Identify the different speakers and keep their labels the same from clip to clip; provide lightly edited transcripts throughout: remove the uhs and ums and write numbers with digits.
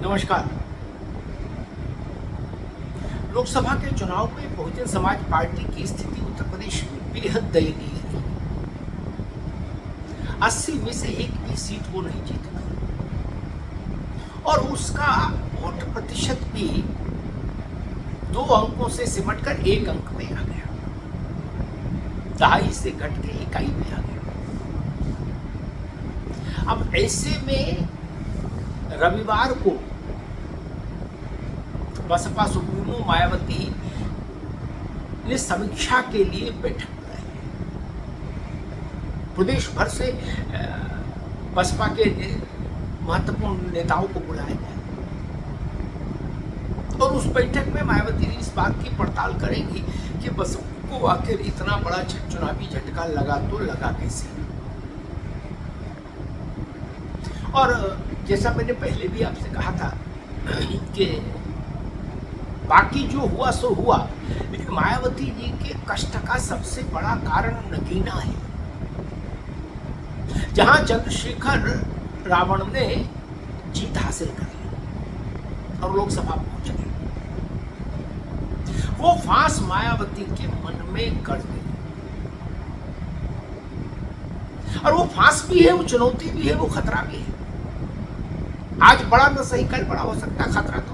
Speaker 1: नमस्कार। लोकसभा के चुनाव में बहुजन समाज पार्टी की स्थिति उत्तर प्रदेश में बेहद दयनीय रही। 80 में से एक भी सीट वो नहीं जीत पाई और उसका वोट प्रतिशत भी 2 अंकों से सिमटकर 1 अंक में आ गया, 2.5 से घट के 1 में आ गया। अब ऐसे में रविवार को बसपा सुप्रीमो मायावती ने समीक्षा के लिए बैठक बुलाई। प्रदेश भर से बसपा के महत्वपूर्ण नेताओं को बुलाया गया और उस बैठक में मायावती ने इस बात की पड़ताल करेंगी कि बसपा को आखिर इतना बड़ा चुनावी झटका लगा तो लगा कैसे। और जैसा मैंने पहले भी आपसे कहा था कि बाकी जो हुआ सो हुआ, लेकिन मायावती जी के कष्ट का सबसे बड़ा कारण नगीना है। जहां चंद्रशेखर रावण ने जीत हासिल कर ली और लोकसभा पहुंच गए, वो फांस मायावती के मन में गड़ गई और वो फांस भी है, वो चुनौती भी है, वो खतरा भी है। आज बड़ा न सही कल बड़ा हो सकता है खतरा। तो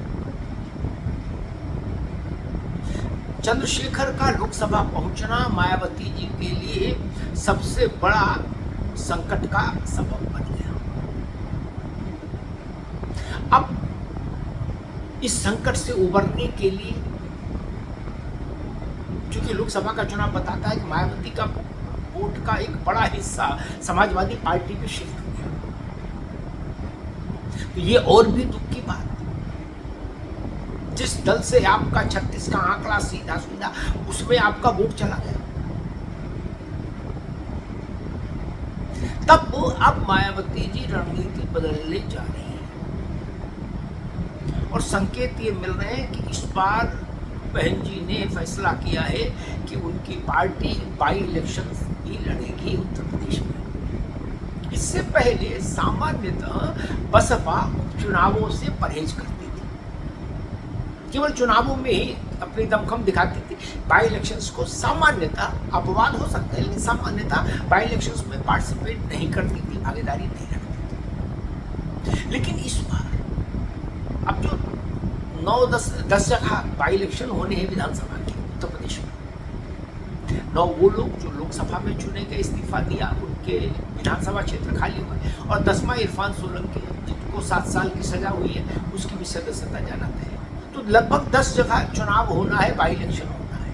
Speaker 1: चंद्रशेखर का लोकसभा पहुंचना मायावती जी के लिए सबसे बड़ा संकट का सबब बन गया। अब इस संकट से उबरने के लिए, क्योंकि लोकसभा का चुनाव बताता है कि मायावती का वोट का एक बड़ा हिस्सा समाजवादी पार्टी में शिफ्ट हो गया, तो ये और भी दुख की बात। जिस दल से आपका 36 का आंकड़ा सीधा सीधा, उसमें आपका वोट चला गया। तब अब मायावती जी रणनीति बदलने जा रही है और संकेत ये मिल रहे हैं कि इस बार बहन जी ने फैसला किया है कि उनकी पार्टी बाई इलेक्शन ही लड़ेगी उत्तर प्रदेश में। इससे पहले सामान्यतः बसपा उपचुनावों से परहेज करती थी, केवल चुनावों में ही अपनी दमखम दिखाती थी। बाई इलेक्शंस को सामान्यतः, अपवाद हो सकता है लेकिन सामान्यतः बाई इलेक्शंस में पार्टिसिपेट नहीं करती थी, भागीदारी नहीं रखती थी। लेकिन इस बार अब जो 9-10 जगह बाई इलेक्शन होने हैं विधानसभा के उत्तर प्रदेश में, 9 वो लोग जो लोकसभा में चुने गए, इस्तीफा दिया, उनके विधानसभा क्षेत्र खाली हुए, और 10वां इरफान सोलंकी जिनको 7 साल की सजा हुई है, उसकी भी सदस्यता जाना तय है। तो लगभग 10 जगह चुनाव होना है, बाई इलेक्शन होना है।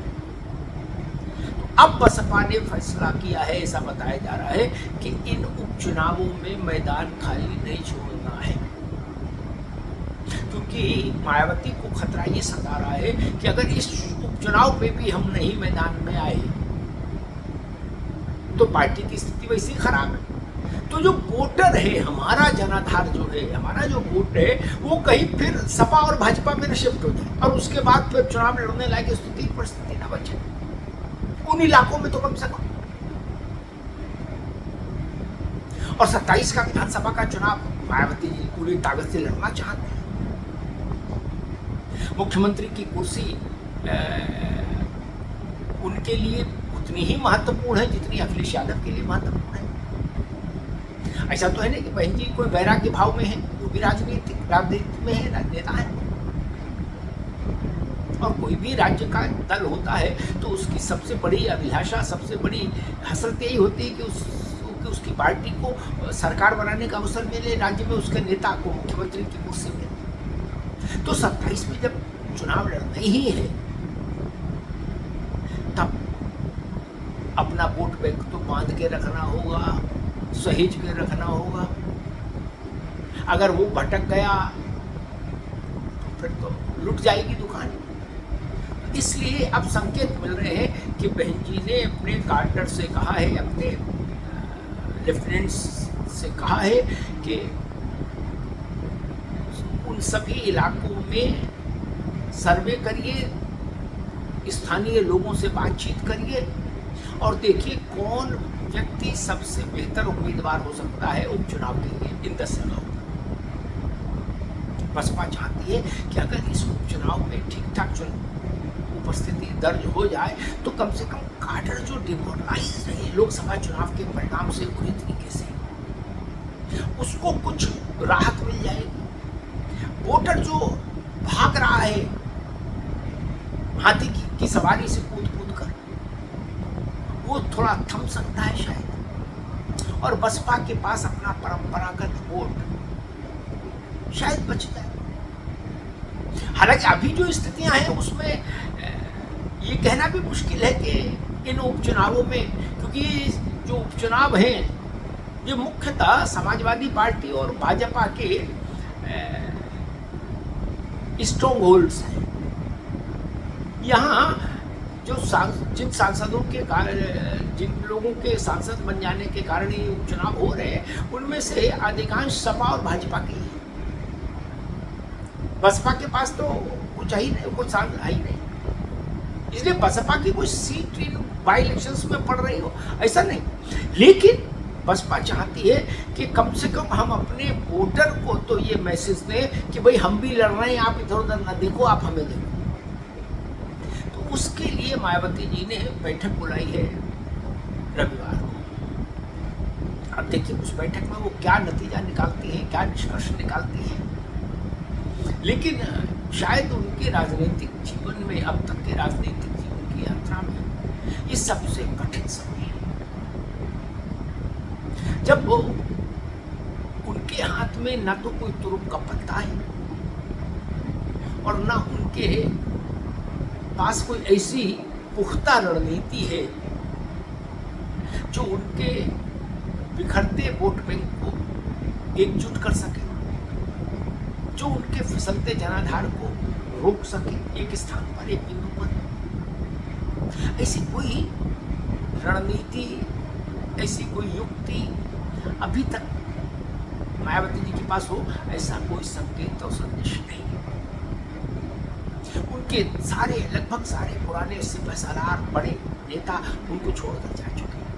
Speaker 1: तो अब बसपा ने फैसला किया है, ऐसा बताया जा रहा है कि इन उपचुनावों में मैदान खाली नहीं छोड़ना है, क्योंकि मायावती को खतरा ये सता रहा है कि अगर इस उपचुनाव में भी हम नहीं मैदान में आए तो पार्टी की स्थिति वैसी खराब है। तो जो वोटर है, हमारा जनाधार जो है, हमारा जो वोट है, वो कहीं फिर सपा और भाजपा में शिफ्ट हो जाए और उसके बाद फिर चुनाव लड़ने लायक स्थिति परिस्थिति ना बचे उन इलाकों में, तो कम से कम। और 27 का विधानसभा का चुनाव मायावती जी पूरी ताकत से लड़ना चाहते हैं। मुख्यमंत्री की कुर्सी उनके लिए उतनी ही महत्वपूर्ण है जितनी अखिलेश यादव के लिए महत्वपूर्ण है। ऐसा तो है नहीं कि बहन जी कोई वैराग्य भाव में है, वो भी राजनीति में है, राजनेता है। और कोई भी राज्य का दल होता है तो उसकी सबसे बड़ी अभिलाषा, सबसे बड़ी हसरत यही होती है कि उसकी पार्टी को सरकार बनाने का अवसर मिले, राज्य में उसके नेता को मुख्यमंत्री की कुर्सी मिले। तो 27 में जब चुनाव लड़ना ही है, तब अपना वोट बैंक तो बांध के रखना होगा, सहेज के रखना होगा। अगर वो भटक गया फिर तो लुट जाएगी दुकान। इसलिए अब संकेत मिल रहे हैं कि बहन जी ने अपने कार्डर से कहा है, अपने लेफ्टिनेंट्स से कहा है कि उन सभी इलाकों में सर्वे करिए, स्थानीय लोगों से बातचीत करिए और देखिए कौन व्यक्ति सबसे बेहतर उम्मीदवार हो सकता है उपचुनाव के लिए इन 10 जगहों पर। बसपा चाहती है कि अगर इस उपचुनाव में ठीक ठाक उपस्थिति दर्ज हो जाए तो कम से कम काडर जो डिमोरलाइज रहे लोकसभा चुनाव के परिणाम से बुरी तरीके से, उसको कुछ राहत मिल जाएगी। वोटर जो भाग रहा है हाथी की सवारी से कूद कूद कर, वो थोड़ा थम सकता है शायद, और बसपा के पास अपना परंपरागत वोट शायद बच जाए। हालांकि अभी जो स्थितियां हैं उसमें ये कहना भी मुश्किल है कि इन उपचुनावों में, क्योंकि जो उपचुनाव हैं ये मुख्यतः समाजवादी पार्टी और भाजपा के स्ट्रॉन्ग होल्ड्स हैं। यहाँ जो जिन सांसदों के कारण, जिन लोगों के सांसद बन जाने के कारण ये उपचुनाव हो रहे हैं, उनमें से अधिकांश सपा और भाजपा के हैं। बसपा के पास तो कुछ ही नहीं, कुछ सांसद ही नहीं, इसलिए बसपा की कोई सीट इन बाई इलेक्शंस में पड़ रही हो ऐसा नहीं। लेकिन बसपा चाहती है कि कम से कम हम अपने वोटर को तो ये मैसेज दें कि भाई हम भी लड़ रहे हैं, आप इधर उधर ना देखो, आप हमें देखो। तो उसके लिए मायावती जी ने बैठक बुलाई है रविवार को। अब देखिए उस बैठक में वो क्या नतीजा निकालती हैं, क्या निष्कर्ष निकालती हैं। लेकिन शायद उनके राजनीतिक जीवन में, अब तक के राजनीतिक जीवन की यात्रा में ये सबसे कठिन समय है, जब वो उनके हाथ में ना तो कोई तुरुप का पत्ता है और ना उनके पास कोई ऐसी पुख्ता रणनीति है जो उनके बिखरते वोट बैंक को एकजुट कर सके, जो उनके फिसलते जनाधार को रोक सके एक स्थान पर, एक बिंदु पर। ऐसी कोई रणनीति, ऐसी कोई युक्ति अभी तक मायावती जी के पास हो, ऐसा कोई संकेत और संदेश नहीं। उनके सारे, लगभग सारे पुराने सिपहसालार बड़े नेता उनको छोड़कर जा चुके हैं।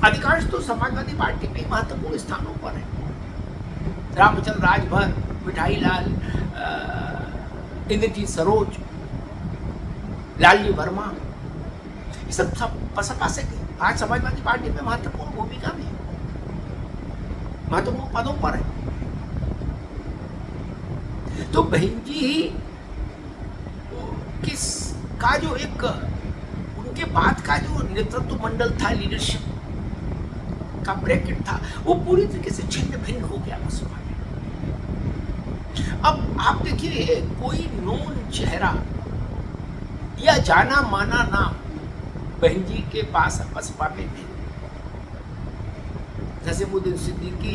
Speaker 1: अधिकांश तो समाजवादी पार्टी में महत्वपूर्ण स्थानों पर है। रामचंद्र राजभर, मिठाई लाल, इंद्रजीत सरोज, लालजी वर्मा, ये सब बसपा से आज समाजवादी पार्टी में महत्वपूर्ण भूमिका में, महत्वपूर्ण पदों पर है। तो बहन जी किस का जो एक उनके बाद का जो नेतृत्व मंडल था, लीडरशिप का ब्रैकेट था, वो पूरी तरीके से छिन्न भिन्न हो गया बसपा में। अब आप देखिए कोई नोन चेहरा या जाना माना नाम बहन जी के पास बसपा में नहीं। नसीमुद्दीन सिद्दीकी,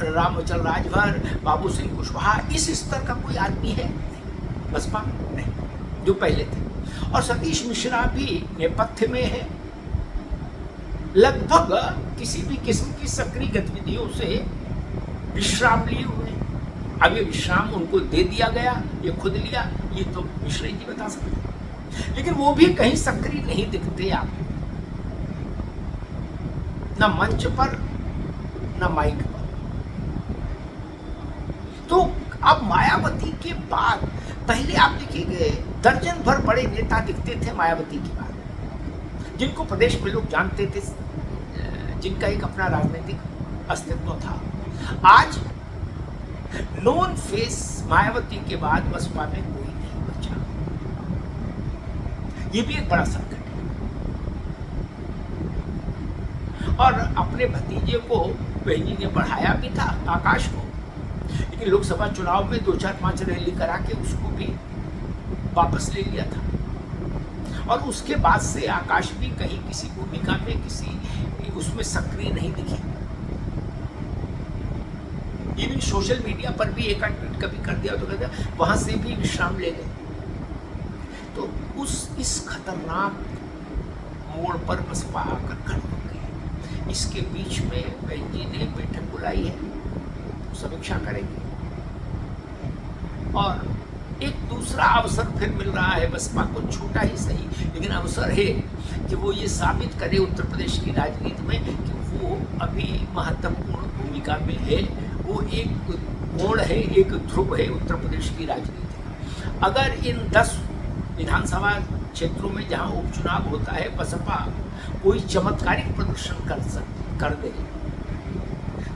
Speaker 1: रामचंद्र राजभर, बाबू सिंह कुशवाहा, इस स्तर का कोई आदमी है बसपा में नहीं जो पहले थे। और सतीश मिश्रा भी नेपथ्य में है, लगभग किसी भी किस्म की सक्रिय गतिविधियों से विश्राम लिए हुए। अब ये विश्राम उनको दे दिया गया, ये खुद लिया, ये तो मिश्रा जी बता सकते हैं। लेकिन वो भी कहीं सक्रिय नहीं दिखते आप, न मंच पर न माइक पर। तो अब मायावती के बाद पहले आप देखिए दर्जन भर बड़े नेता दिखते थे मायावती के बाद, जिनको प्रदेश में लोग जानते थे, जिनका एक अपना राजनीतिक अस्तित्व था। आज नोन फेस मायावती के बाद बसपा में कोई नहीं बचा। ये भी एक बड़ा संकट है। और अपने भतीजे को बहन जी ने बढ़ाया भी था, आकाश को, लेकिन लोकसभा चुनाव में 2-4-5 रैली करा के उसको भी वापस ले लिया था। और उसके बाद से आकाश भी कहीं किसी भूमिका में, किसी उसमें सक्रिय नहीं दिखे। इवन सोशल मीडिया पर भी एक ट्वीट कभी कर दिया तो कर दिया, वहां से भी विश्राम ले गए। तो इस खतरनाक मोड़ पर बसपा आकर खड़ी हो गई। इसके बीच में बहन जी ने बैठक बुलाई है, समीक्षा करेंगे और एक दूसरा अवसर फिर मिल रहा है बसपा को, छोटा ही सही लेकिन अवसर है कि वो ये साबित करे उत्तर प्रदेश की राजनीति में कि वो अभी महत्वपूर्ण भूमिका में है। वो एक कोण है, एक ध्रुव है उत्तर प्रदेश की राजनीति का। अगर इन 10 विधानसभा क्षेत्रों में जहां उपचुनाव होता है बसपा कोई चमत्कारिक प्रदर्शन कर दे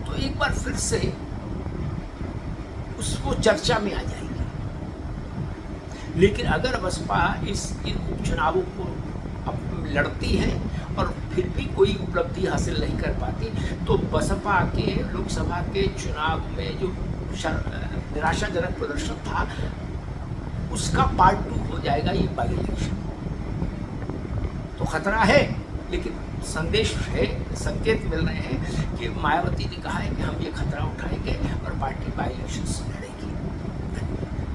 Speaker 1: तो एक बार फिर से उसको चर्चा में आ जाएगी। लेकिन अगर बसपा इन उपचुनावों को लड़ती है और फिर भी कोई उपलब्धि हासिल नहीं कर पाती तो बसपा के लोकसभा के चुनाव में जो निराशाजनक प्रदर्शन था उसका पार्ट 2 हो जाएगा ये बाई इलेक्शन। तो खतरा है, लेकिन संदेश है, संकेत मिल रहे हैं कि मायावती ने कहा है कि हम ये खतरा उठाएंगे और पार्टी बाई इलेक्शन